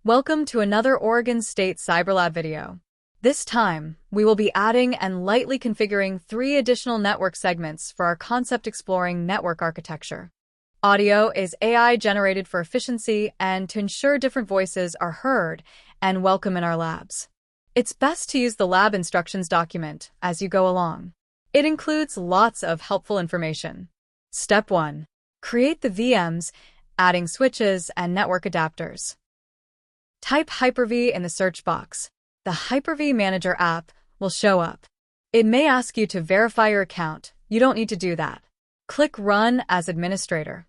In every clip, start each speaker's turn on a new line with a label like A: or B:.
A: Welcome to another Oregon State CyberLab video. This time, we will be adding and lightly configuring 3 additional network segments for our concept exploring network architecture. Audio is AI generated for efficiency and to ensure different voices are heard and welcome in our labs. It's best to use the lab instructions document as you go along. It includes lots of helpful information. Step 1. Create the VMs, adding switches and network adapters. Type Hyper-V in the search box. The Hyper-V Manager app will show up. It may ask you to verify your account. You don't need to do that. Click Run as Administrator.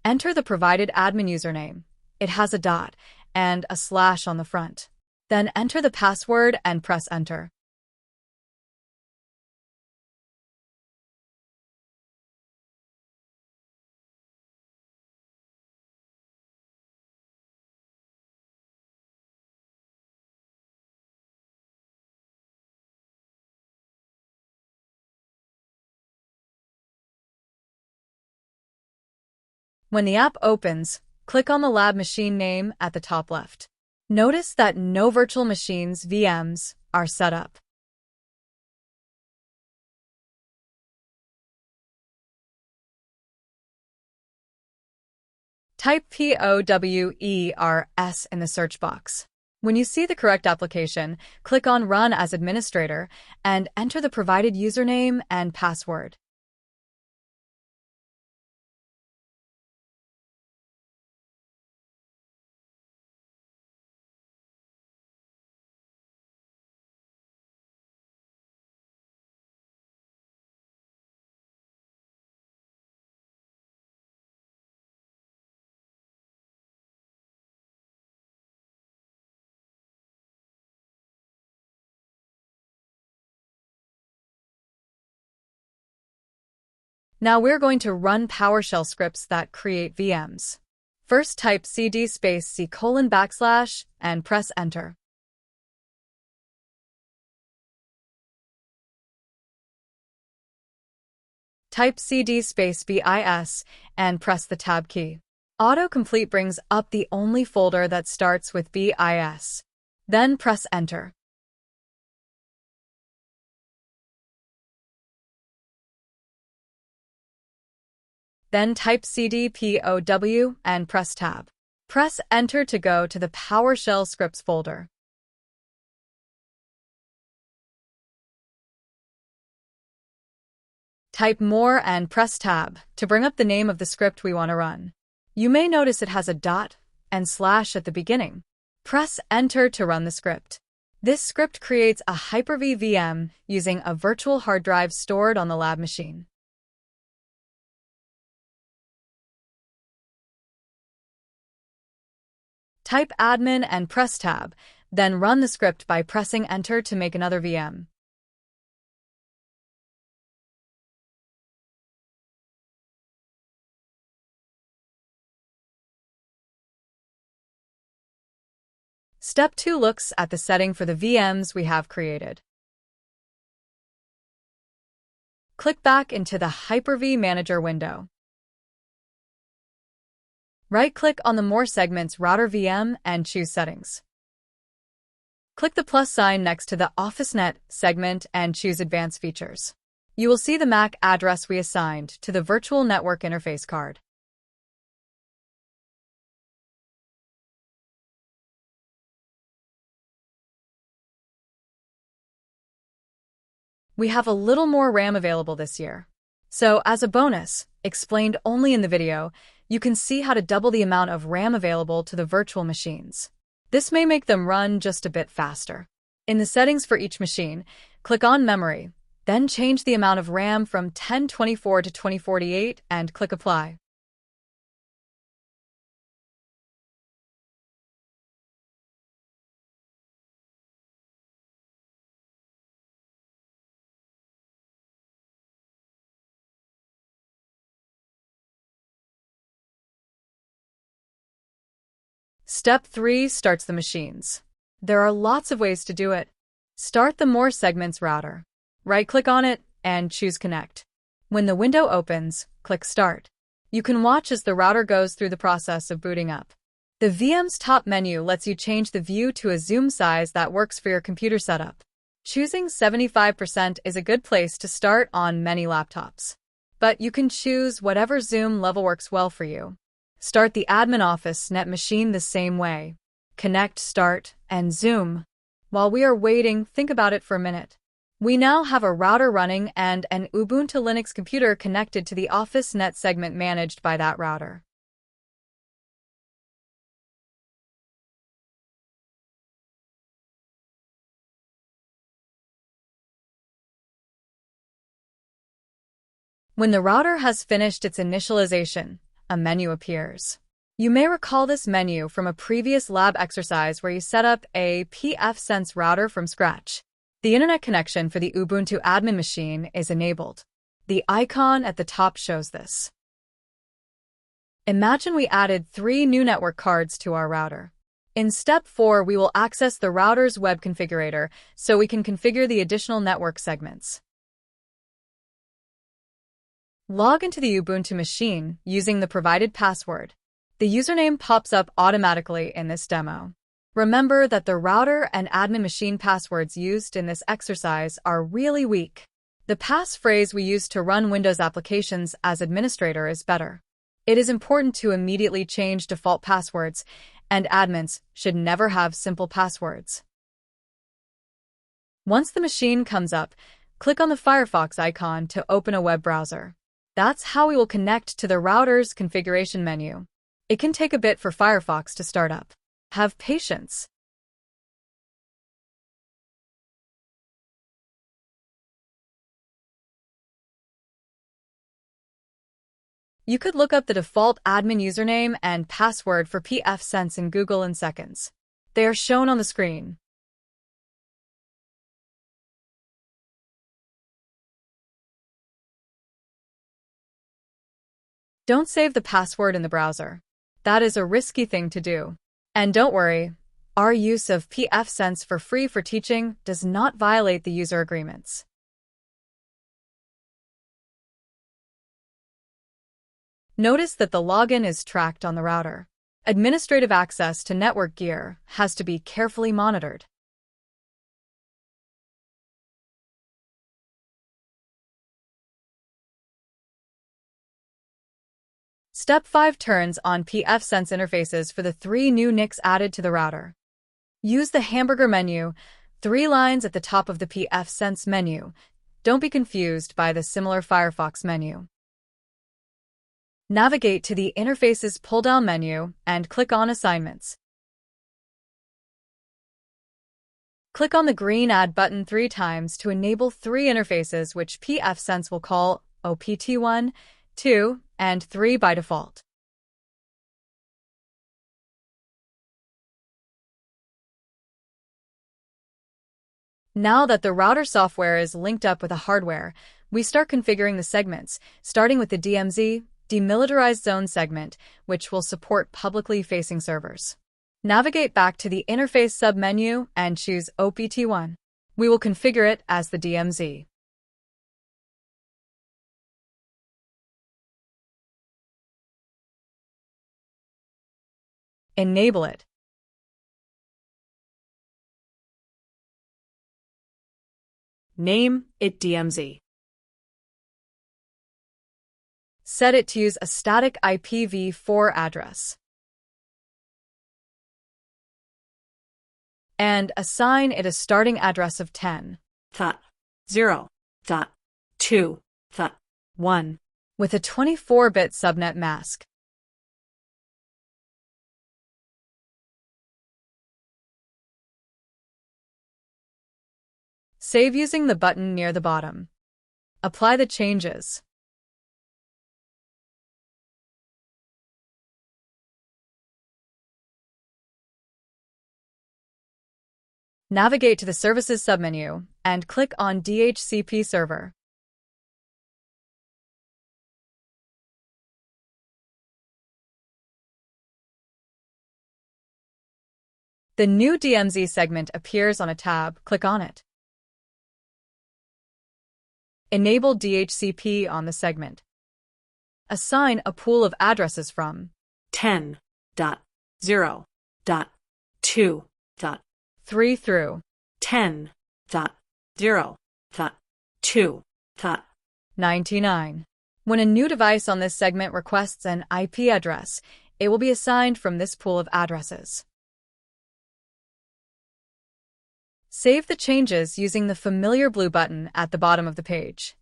A: Enter the provided admin username. It has a dot and a slash on the front. Then enter the password and press Enter. When the app opens, click on the lab machine name at the top left. Notice that no virtual machines (VMs) are set up. Type pfSense in the search box. When you see the correct application, click on Run as Administrator and enter the provided username and password. Now we're going to run PowerShell scripts that create VMs. First type cd space c:/ and press Enter. Type cd space bis and press the Tab key. Autocomplete brings up the only folder that starts with bis. Then press Enter. Then type cd pow and press Tab. Press Enter to go to the PowerShell scripts folder. Type More and press Tab to bring up the name of the script we want to run. You may notice it has a dot and slash at the beginning. Press Enter to run the script. This script creates a Hyper-V VM using a virtual hard drive stored on the lab machine. Type admin and press Tab, then run the script by pressing Enter to make another VM. Step 2 looks at the setting for the VMs we have created. Click back into the Hyper-V Manager window. Right-click on the More Segments Router VM and choose Settings. Click the plus sign next to the OfficeNet segment and choose Advanced Features. You will see the MAC address we assigned to the Virtual Network Interface card. We have a little more RAM available this year. So, as a bonus, explained only in the video, you can see how to double the amount of RAM available to the virtual machines. This may make them run just a bit faster. In the settings for each machine, click on Memory, then change the amount of RAM from 1024 to 2048 and click Apply. Step 3 starts the machines. There are lots of ways to do it. Start the More Segments router. Right-click on it and choose Connect. When the window opens, click Start. You can watch as the router goes through the process of booting up. The VM's top menu lets you change the view to a zoom size that works for your computer setup. Choosing 75% is a good place to start on many laptops. But you can choose whatever zoom level works well for you. Start the admin office net machine the same way. Connect, start, and zoom. While we are waiting, think about it for a minute. We now have a router running and an Ubuntu Linux computer connected to the Office Net segment managed by that router. When the router has finished its initialization, a menu appears. You may recall this menu from a previous lab exercise where you set up a pfSense router from scratch. The internet connection for the Ubuntu admin machine is enabled. The icon at the top shows this. Imagine we added 3 new network cards to our router. In Step 4, we will access the router's web configurator so we can configure the additional network segments. Log into the Ubuntu machine using the provided password. The username pops up automatically in this demo. Remember that the router and admin machine passwords used in this exercise are really weak. The passphrase we use to run Windows applications as administrator is better. It is important to immediately change default passwords, and admins should never have simple passwords. Once the machine comes up, click on the Firefox icon to open a web browser. That's how we will connect to the router's configuration menu. It can take a bit for Firefox to start up. Have patience. You could look up the default admin username and password for pfSense in Google in seconds. They are shown on the screen. Don't save the password in the browser. That is a risky thing to do. And don't worry, our use of pfSense for free for teaching does not violate the user agreements. Notice that the login is tracked on the router. Administrative access to network gear has to be carefully monitored. Step 5 turns on pfSense interfaces for the 3 new NICs added to the router. Use the hamburger menu, 3 lines at the top of the pfSense menu. Don't be confused by the similar Firefox menu. Navigate to the Interfaces pull-down menu and click on Assignments. Click on the green Add button 3 times to enable 3 interfaces which pfSense will call OPT1, 2, and 3 by default. Now that the router software is linked up with the hardware, we start configuring the segments, starting with the DMZ, Demilitarized Zone segment, which will support publicly facing servers. Navigate back to the Interface submenu and choose OPT1. We will configure it as the DMZ. Enable it. Name it DMZ. Set it to use a static IPv4 address. And assign it a starting address of 10.0.2.1 with a 24-bit subnet mask. Save using the button near the bottom. Apply the changes. Navigate to the Services submenu and click on DHCP Server. The new DMZ segment appears on a tab. Click on it. Enable DHCP on the segment. Assign a pool of addresses from
B: 10.0.2.3
A: through
B: 10.0.2.99.
A: When a new device on this segment requests an IP address, it will be assigned from this pool of addresses. Save the changes using the familiar blue button at the bottom of the page.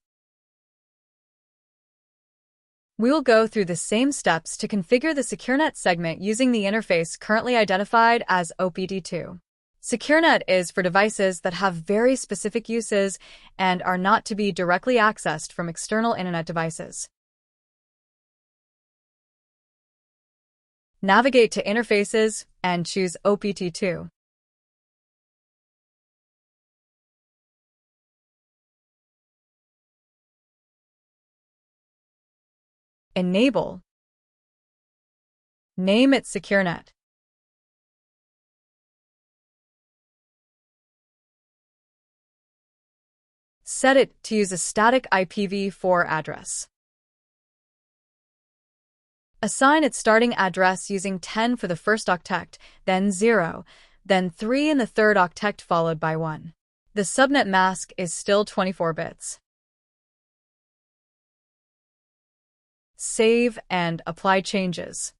A: We will go through the same steps to configure the SecureNet segment using the interface currently identified as OPT2. SecureNet is for devices that have very specific uses and are not to be directly accessed from external Internet devices. Navigate to Interfaces and choose OPT2. Enable. Name it SecureNet. Set it to use a static IPv4 address. Assign its starting address using 10 for the first octet, then 0, then 3 in the third octet followed by 1. The subnet mask is still 24 bits. Save and apply changes.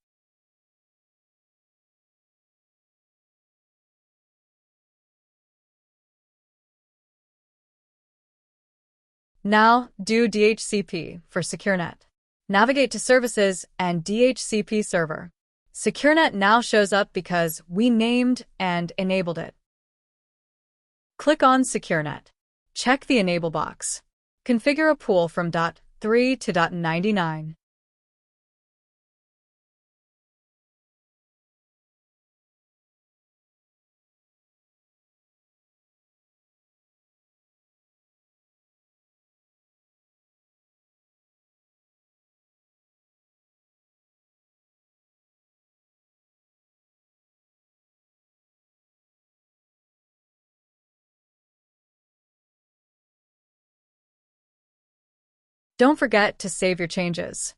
A: Now, do DHCP for SecureNet. Navigate to Services and DHCP Server. SecureNet now shows up because we named and enabled it. Click on SecureNet. Check the Enable box. Configure a pool from .3 to .99. Don't forget to save your changes.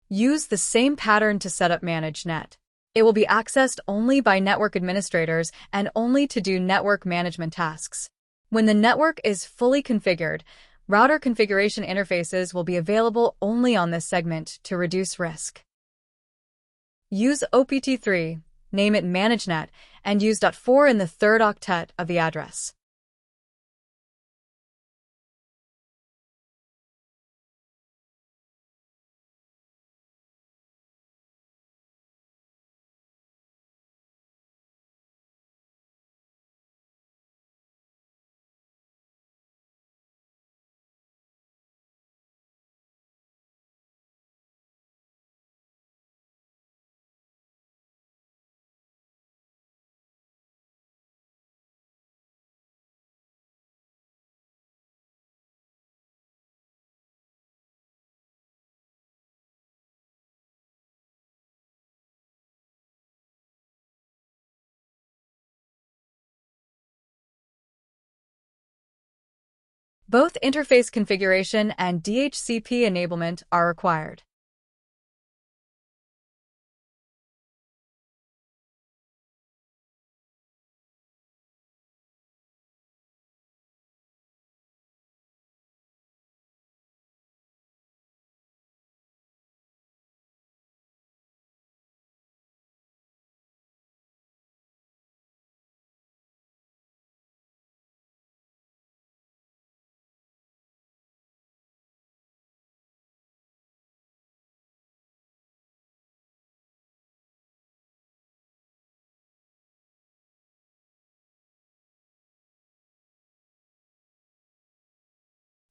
A: Use the same pattern to set up Manage Net. It will be accessed only by network administrators and only to do network management tasks. When the network is fully configured, router configuration interfaces will be available only on this segment to reduce risk. Use OPT3, name it ManageNet, and use .4 in the third octet of the address. Both interface configuration and DHCP enablement are required.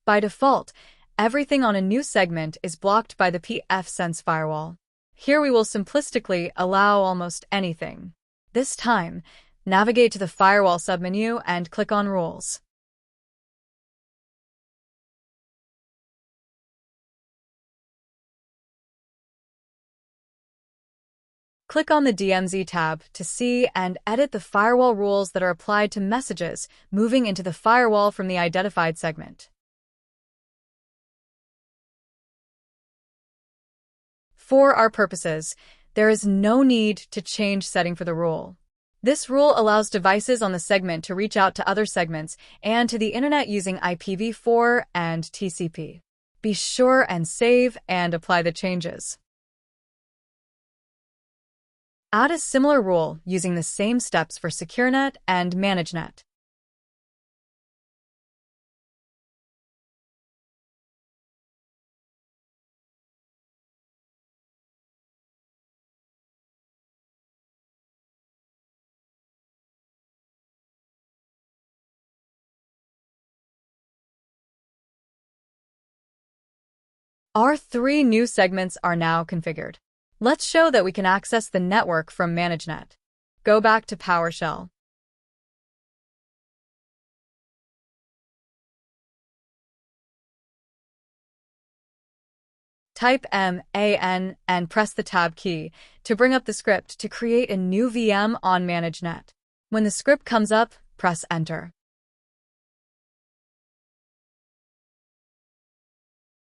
A: By default, everything on a new segment is blocked by the pfSense firewall. Here we will simplistically allow almost anything. This time, navigate to the Firewall submenu and click on Rules. Click on the DMZ tab to see and edit the firewall rules that are applied to messages moving into the firewall from the identified segment. For our purposes, there is no need to change setting for the rule. This rule allows devices on the segment to reach out to other segments and to the internet using IPv4 and TCP. Be sure and save and apply the changes. Add a similar rule using the same steps for SecureNet and ManageNet. Our 3 new segments are now configured. Let's show that we can access the network from ManageNet. Go back to PowerShell. Type MAN and press the Tab key to bring up the script to create a new VM on ManageNet. When the script comes up, press Enter.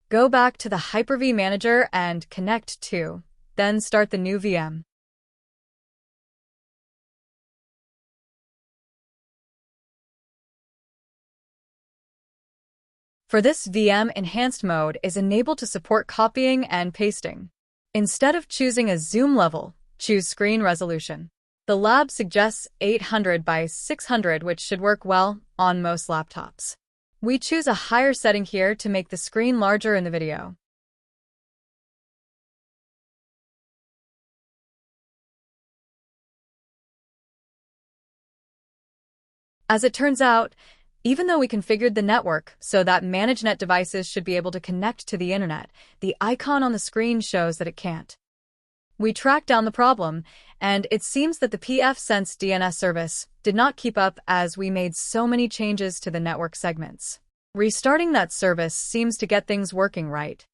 A: Go back to the Hyper-V Manager and connect to, then start the new VM. For this VM, enhanced mode is enabled to support copying and pasting. Instead of choosing a zoom level, choose screen resolution. The lab suggests 800 by 600, which should work well on most laptops. We choose a higher setting here to make the screen larger in the video. As it turns out, even though we configured the network so that ManageNet devices should be able to connect to the internet, the icon on the screen shows that it can't. We tracked down the problem, and it seems that the pfSense DNS service did not keep up as we made so many changes to the network segments. Restarting that service seems to get things working right.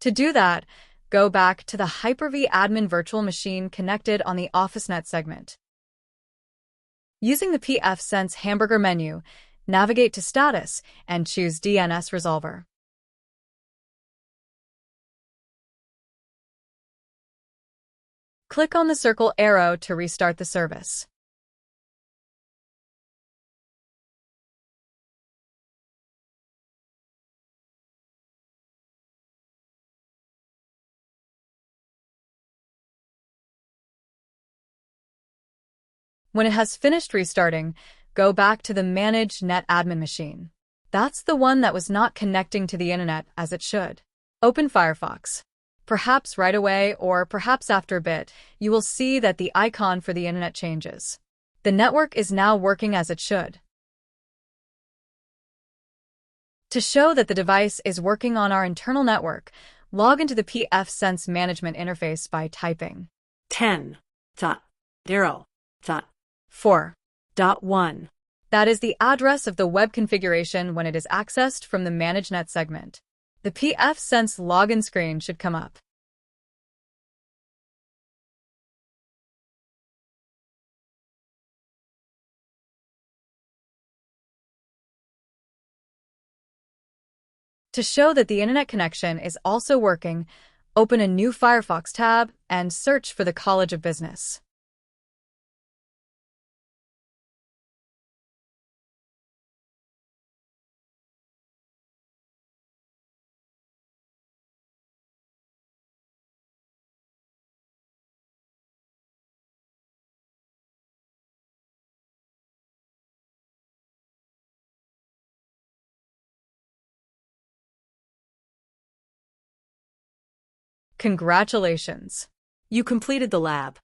A: To do that, go back to the Hyper-V admin virtual machine connected on the OfficeNet segment. Using the pfSense hamburger menu, navigate to Status and choose DNS Resolver. Click on the circle arrow to restart the service. When it has finished restarting, go back to the ManageNet admin machine. That's the one that was not connecting to the internet as it should. Open Firefox. Perhaps right away or perhaps after a bit, you will see that the icon for the internet changes. The network is now working as it should. To show that the device is working on our internal network, log into the pfSense management interface by typing
B: 10.0.4.1.
A: That is the address of the web configuration when it is accessed from the ManageNet segment. The pfSense login screen should come up. To show that the internet connection is also working, open a new Firefox tab and search for the College of Business. Congratulations!
B: You completed the lab.